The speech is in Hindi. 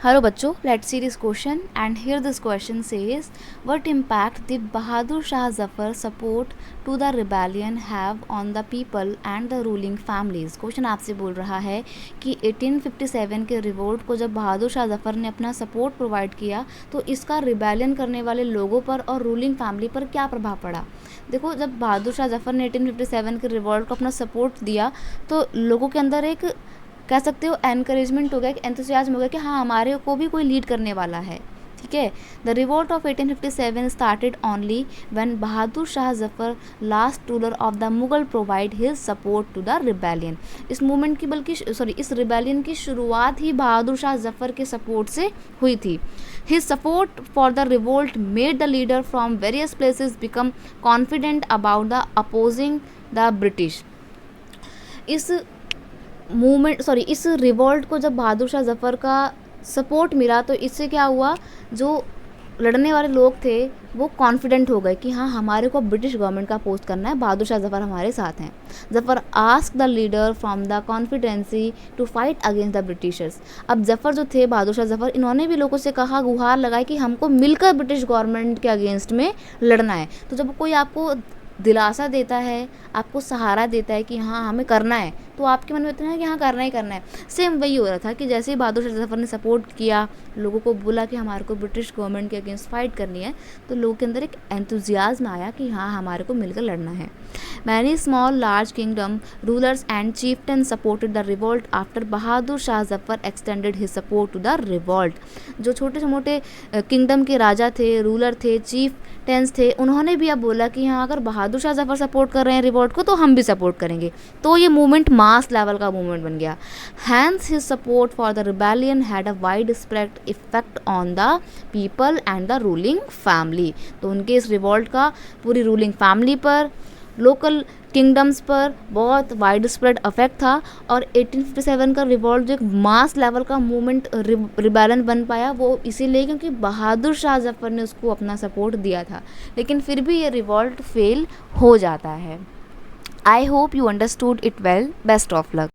Hello bachcho, let's see this question, and here this question says, what impact did Bahadur Shah Zafar support to the rebellion have on the people and the ruling families? Question आपसे बोल रहा है कि 1857 के रिवोल्ट को जब बहादुर शाह जफ़र ने अपना सपोर्ट प्रोवाइड किया तो इसका रिबेलियन करने वाले लोगों पर और रूलिंग फैमिली पर क्या प्रभाव पड़ा। देखो, जब बहादुर शाह जफ़र ने 1857 के रिवोल्ट को अपना सपोर्ट दिया तो लोगों के अंदर एक, कह सकते हो, एनकरेजमेंट हो गया, एक एंथुसियाज्म हो गया कि हाँ, हमारे को भी कोई लीड करने वाला है। ठीक है। The revolt of 1857 started only when Bahadur Shah Zafar last ruler of the Mughal provide his support to the rebellion. इस मूवमेंट की इस रिबेलियन की शुरुआत ही बहादुर शाह जफर के सपोर्ट से हुई थी। His support for the revolt made the leader from various places become confident about the opposing the British. इस रिवॉल्ट को जब बहादुर शाह जफ़र का सपोर्ट मिला तो इससे क्या हुआ, जो लड़ने वाले लोग थे वो कॉन्फिडेंट हो गए कि हाँ, हमारे को ब्रिटिश गवर्नमेंट का अपोज करना है, बहादुर शाह जफ़र हमारे साथ हैं। Zafar ask the leader from the confederacy to fight against the Britishers. अब जफ़र जो थे, बहादुर शाह जफ़र, इन्होंने भी लोगों से कहा, गुहार लगाई कि हमको मिलकर ब्रिटिश गवर्नमेंट के अगेंस्ट में लड़ना है। तो जब कोई आपको दिलासा देता है, आपको सहारा देता है कि हाँ, हमें करना है, तो आपके मन में इतना है कि हाँ, करना ही करना है। सेम वही हो रहा था कि जैसे ही बहादुर शाह जफ़र ने सपोर्ट किया, लोगों को बोला कि हमारे को ब्रिटिश गवर्नमेंट के अगेंस्ट फाइट करनी है, तो लोगों के अंदर एक एंथुजियाज्म आया कि हाँ, हमारे को मिलकर लड़ना है। Many small large kingdom rulers and chieftain supported the revolt after Bahadur Shah Zafar extended his support to the revolt. जो छोटे से मोटे किंगडम के राजा थे, रूलर थे, चीफ्टेंस थे, उन्होंने भी अब बोला कि हाँ, अगर बहादुर शाह जफ़र सपोर्ट कर रहे हैं रिवॉल्ट को तो हम भी सपोर्ट करेंगे। तो ये मूवमेंट मास लेवल का मूवमेंट बन गया। Hence his support for the rebellion had a wide spread effect on the people and the ruling family. तो उनके इस रिवॉल्ट का पूरी रूलिंग फैमिली पर, लोकल किंगडम्स पर बहुत वाइड स्प्रेड अफेक्ट था। और 1857 का रिवॉल्ट जो एक मास लेवल का मूवमेंट रिबेलियन बन पाया, वो इसीलिए क्योंकि बहादुर शाह जफ़र ने उसको अपना सपोर्ट दिया था। लेकिन फिर भी ये रिवॉल्ट फेल हो जाता है। I hope you understood it well. Best of luck.